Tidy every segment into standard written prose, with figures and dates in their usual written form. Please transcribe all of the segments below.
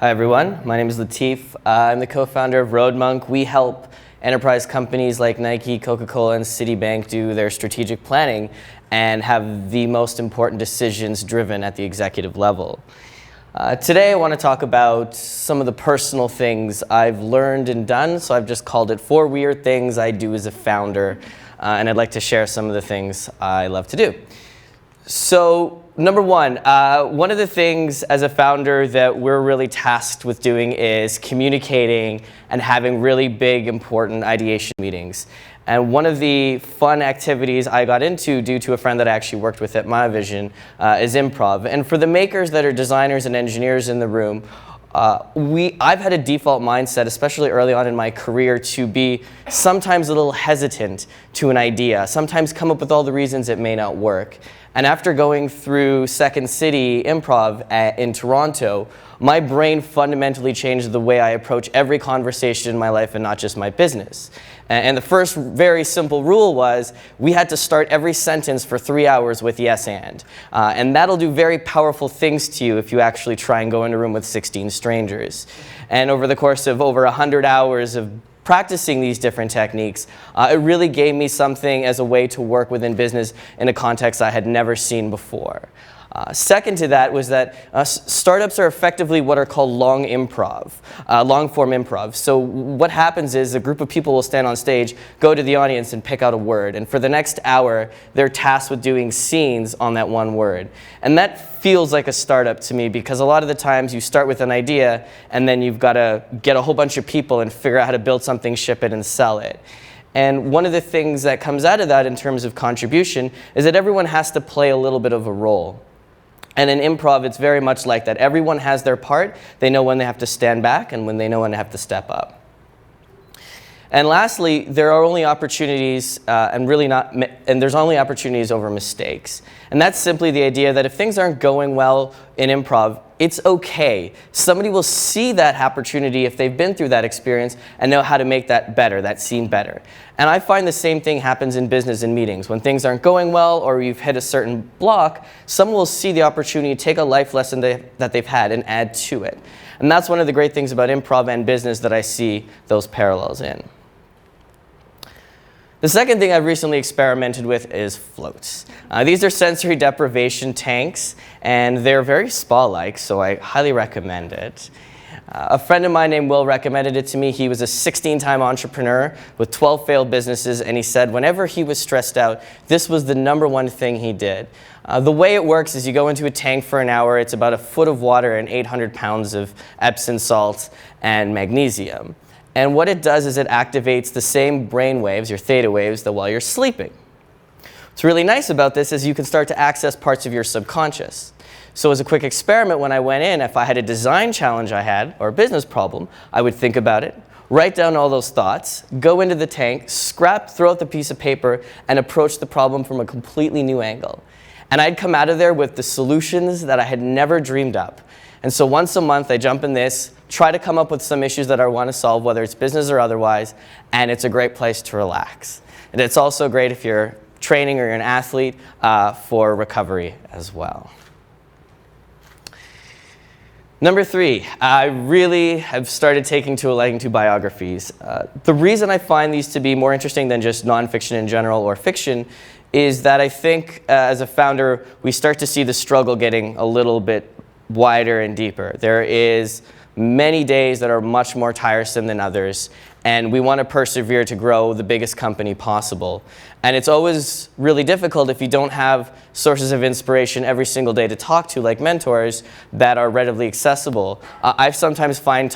Hi everyone, my name is Latif. I'm the co-founder of Roadmunk. We help enterprise companies like Nike, Coca-Cola, and Citibank do their strategic planning and have the most important decisions driven at the executive level. Today I want to talk about some of the personal things I've learned and done, so I've just called it 4 weird things I do as a founder, and I'd like to share some of the things I love to do. So, number one of the things as a founder that we're really tasked with doing is communicating and having really big, important ideation meetings. And one of the fun activities I got into due to a friend that I actually worked with at My Vision is Improv. And for the makers that are designers and engineers in the room, I've had a default mindset, especially early on in my career, to be sometimes a little hesitant to an idea, sometimes come up with all the reasons it may not work. And after going through Second City Improv in Toronto, my brain fundamentally changed the way I approach every conversation in my life and not just my business. And the first very simple rule was we had to start every sentence for 3 hours with yes and. And that'll do very powerful things to you if you actually try and go in a room with 16 strangers. And over the course of over 100 hours of practicing these different techniques, it really gave me something as a way to work within business in a context I had never seen before. Second to that was that startups are effectively what are called long form improv. So what happens is a group of people will stand on stage, go to the audience and pick out a word. And for the next hour, they're tasked with doing scenes on that one word. And that feels like a startup to me because a lot of the times you start with an idea and then you've got to get a whole bunch of people and figure out how to build something, ship it, and sell it. And one of the things that comes out of that in terms of contribution is that everyone has to play a little bit of a role. And in improv, it's very much like that. Everyone has their part. They know when they have to stand back and when they know when they have to step up. And lastly, there are only opportunities, and there's only opportunities over mistakes. And that's simply the idea that if things aren't going well in improv, it's okay. Somebody will see that opportunity if they've been through that experience and know how to make that better, that scene better. And I find the same thing happens in business and meetings. When things aren't going well or you've hit a certain block, someone will see the opportunity, take a life lesson that they've had and add to it. And that's one of the great things about improv and business that I see those parallels in. The second thing I've recently experimented with is floats. These are sensory deprivation tanks, and they're very spa-like, so I highly recommend it. A friend of mine named Will recommended it to me. He was a 16-time entrepreneur with 12 failed businesses, and he said whenever he was stressed out, this was the #1 thing he did. The way it works is you go into a tank for an hour. It's about a foot of water and 800 pounds of Epsom salt and magnesium. And what it does is it activates the same brain waves, your theta waves, that while you're sleeping. What's really nice about this is you can start to access parts of your subconscious. So as a quick experiment, when I went in, if I had a design challenge I had, or a business problem, I would think about it, write down all those thoughts, go into the tank, throw out the piece of paper, and approach the problem from a completely new angle. And I'd come out of there with the solutions that I had never dreamed up. And so once a month, I jump in this, try to come up with some issues that I want to solve, whether it's business or otherwise, and it's a great place to relax. And it's also great if you're training or you're an athlete for recovery as well. Number 3, I really have started taking to a liking to biographies. The reason I find these to be more interesting than just nonfiction in general or fiction is that I think as a founder, we start to see the struggle getting a little bit wider and deeper. There is many days that are much more tiresome than others, and we want to persevere to grow the biggest company possible. And it's always really difficult if you don't have sources of inspiration every single day to talk to, like mentors, that are readily accessible. I sometimes find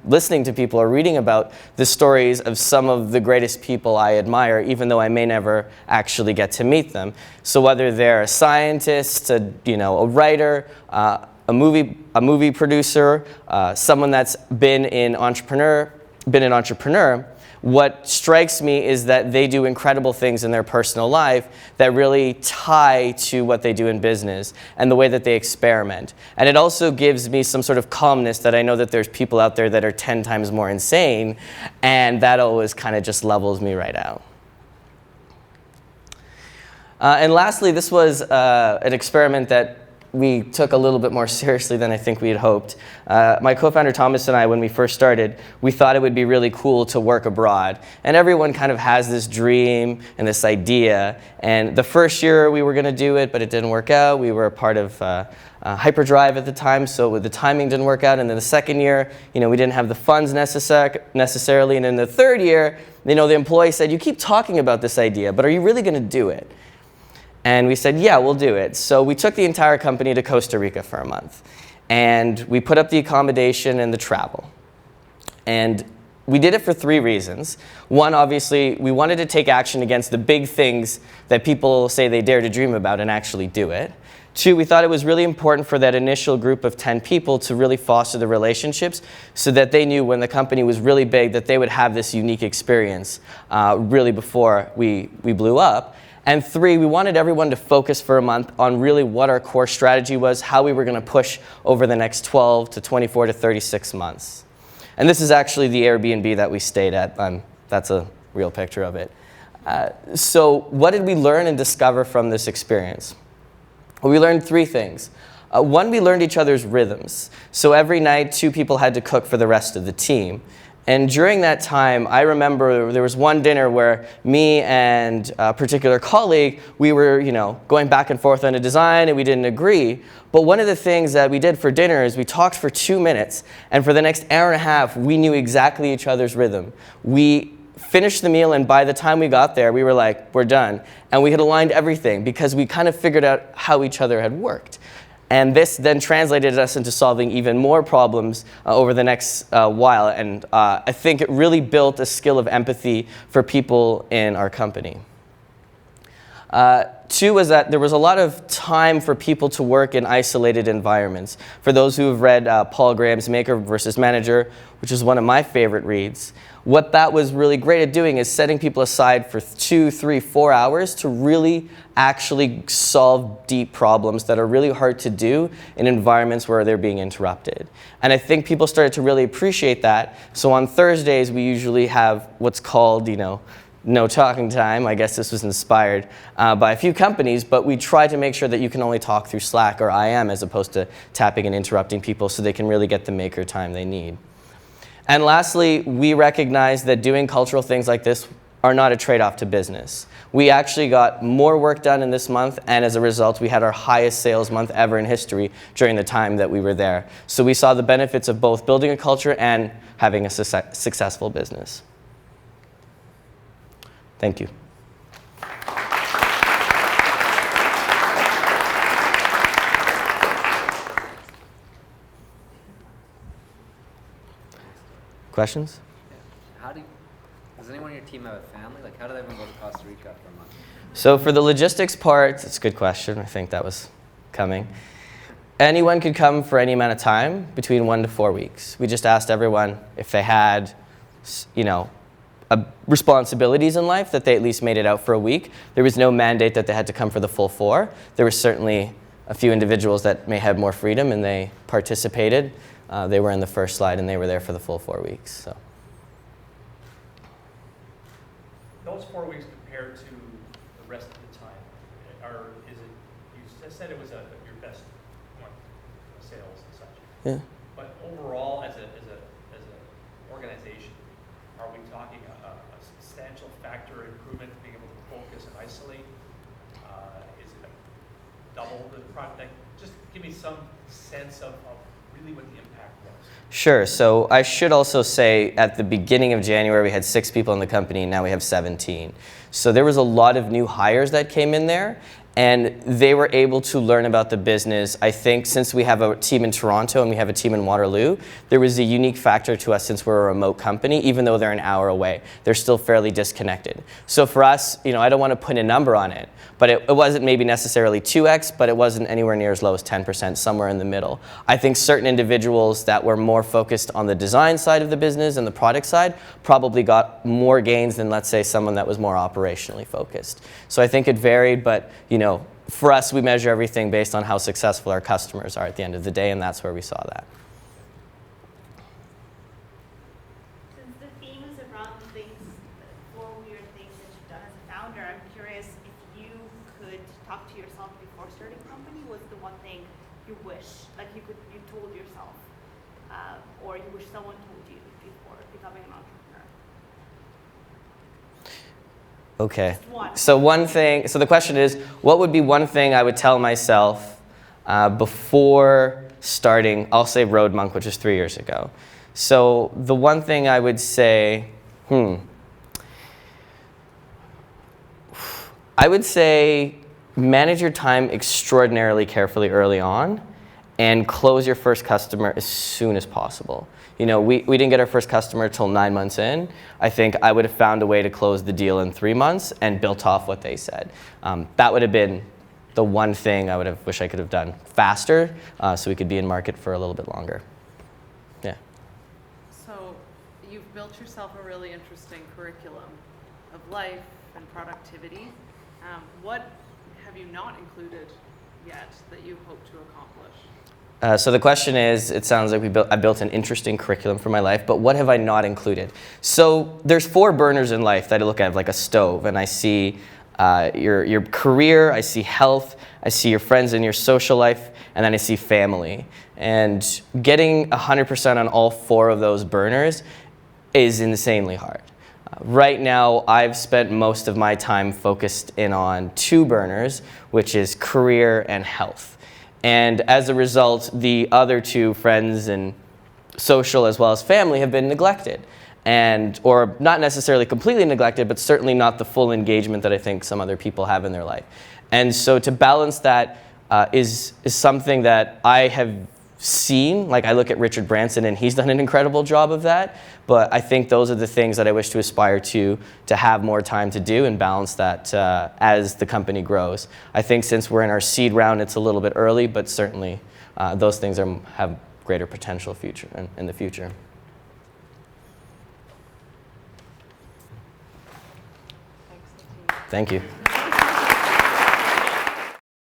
listening to people or reading about the stories of some of the greatest people I admire, even though I may never actually get to meet them. So whether they're a scientist, a writer, a movie producer, someone that's been an entrepreneur, what strikes me is that they do incredible things in their personal life that really tie to what they do in business and the way that they experiment. And it also gives me some sort of calmness that I know that there's people out there that are 10 times more insane, and that always kind of just levels me right out. And lastly, this was an experiment that we took a little bit more seriously than I think we had hoped. My co-founder Thomas and I, when we first started, we thought it would be really cool to work abroad. And everyone kind of has this dream and this idea. And the first year we were going to do it, but it didn't work out. We were a part of Hyperdrive at the time, so the timing didn't work out. And then the second year, we didn't have the funds necessarily. And in the third year, the employee said, "You keep talking about this idea, but are you really going to do it?" And we said, "Yeah, we'll do it." So we took the entire company to Costa Rica for a month. And we put up the accommodation and the travel. And we did it for 3 reasons. One, obviously, we wanted to take action against the big things that people say they dare to dream about and actually do it. 2, we thought it was really important for that initial group of 10 people to really foster the relationships so that they knew when the company was really big that they would have this unique experience really before we blew up. And 3, we wanted everyone to focus for a month on really what our core strategy was, how we were going to push over the next 12 to 24 to 36 months. And this is actually the Airbnb that we stayed at. That's a real picture of it. So what did we learn and discover from this experience? Well, we learned 3 things. 1, we learned each other's rhythms. So every night, 2 people had to cook for the rest of the team. And during that time, I remember there was one dinner where me and a particular colleague, we were, going back and forth on a design and we didn't agree. But one of the things that we did for dinner is we talked for 2 minutes, and for the next hour and a half, we knew exactly each other's rhythm. We finished the meal, and by the time we got there, we were like, we're done. And we had aligned everything because we kind of figured out how each other had worked. And this then translated us into solving even more problems over the next while. And I think it really built a skill of empathy for people in our company. 2 was that there was a lot of time for people to work in isolated environments. For those who have read Paul Graham's Maker versus Manager, which is one of my favorite reads, what that was really great at doing is setting people aside for 2, 3, 4 hours to really actually solve deep problems that are really hard to do in environments where they're being interrupted. And I think people started to really appreciate that. So on Thursdays, we usually have what's called, no talking time. I guess this was inspired by a few companies, but we try to make sure that you can only talk through Slack or IM as opposed to tapping and interrupting people so they can really get the maker time they need. And lastly, we recognize that doing cultural things like this are not a trade-off to business. We actually got more work done in this month, and as a result, we had our highest sales month ever in history during the time that we were there. So we saw the benefits of both building a culture and having a successful business. Thank you. Questions? Does anyone on your team have a family? Like, how did everyone go to Costa Rica for a month? So for the logistics part, it's a good question. I think that was coming. Anyone could come for any amount of time, between 1 to 4 weeks. We just asked everyone if they had, responsibilities in life, that they at least made it out for a week. There was no mandate that they had to come for the full 4. There was certainly a few individuals that may have more freedom, and they participated. They were in the first slide, and they were there for the full 4 weeks. So. Those 4 weeks compared to the rest of the time, is it? You said it was your best month of sales and such. Yeah. But overall, as an organization, are we talking a substantial factor improvement, being able to focus and isolate? Is it double the project? Just give me some sense of really what the impact was. Sure. So I should also say at the beginning of January, we had 6 people in the company. Now we have 17. So there was a lot of new hires that came in there, and they were able to learn about the business. I think since we have a team in Toronto and we have a team in Waterloo, there was a unique factor to us since we're a remote company. Even though they're an hour away, they're still fairly disconnected. So for us, I don't want to put a number on it, but it wasn't maybe necessarily 2x, but it wasn't anywhere near as low as 10%, somewhere in the middle. I think certain individuals that were more focused on the design side of the business and the product side probably got more gains than, let's say, someone that was more operationally focused. So I think it varied, but for us, we measure everything based on how successful our customers are at the end of the day, and that's where we saw that. Since the theme is around things, 4 weird things that you've done as a founder, I'm curious if you could talk to yourself before starting a company. What's the one thing wish, like you told yourself, or you wish someone told you before becoming an entrepreneur? Okay. Just one. So one thing, so the question is, what would be one thing I would tell myself before starting, I'll say Roadmunk, which is 3 years ago. So the one thing I would say, I would say manage your time extraordinarily carefully early on and close your first customer as soon as possible. You know, we didn't get our first customer till 9 months in. I think I would have found a way to close the deal in 3 months and built off what they said. That would have been the one thing I would have wished I could have done faster, so we could be in market for a little bit longer. Yeah. So you've built yourself a really interesting curriculum of life and productivity. What have you not included yet that you hope to accomplish? So the question is, it sounds like I built an interesting curriculum for my life, but what have I not included? So there's 4 burners in life that I look at like a stove, and I see your career, I see health, I see your friends and your social life, and then I see family. And getting 100% on all 4 of those burners is insanely hard. Right now, I've spent most of my time focused in on 2 burners, which is career and health. And as a result, the other 2, friends and social as well as family, have been neglected. Or not necessarily completely neglected, but certainly not the full engagement that I think some other people have in their life. And so to balance that is something that I have seen. Like, I look at Richard Branson and he's done an incredible job of that, but I think those are the things that I wish to aspire to have more time to do and balance that as the company grows. I think since we're in our seed round, it's a little bit early, but certainly those things have greater potential in the future. Thanks, Latif. Thank you.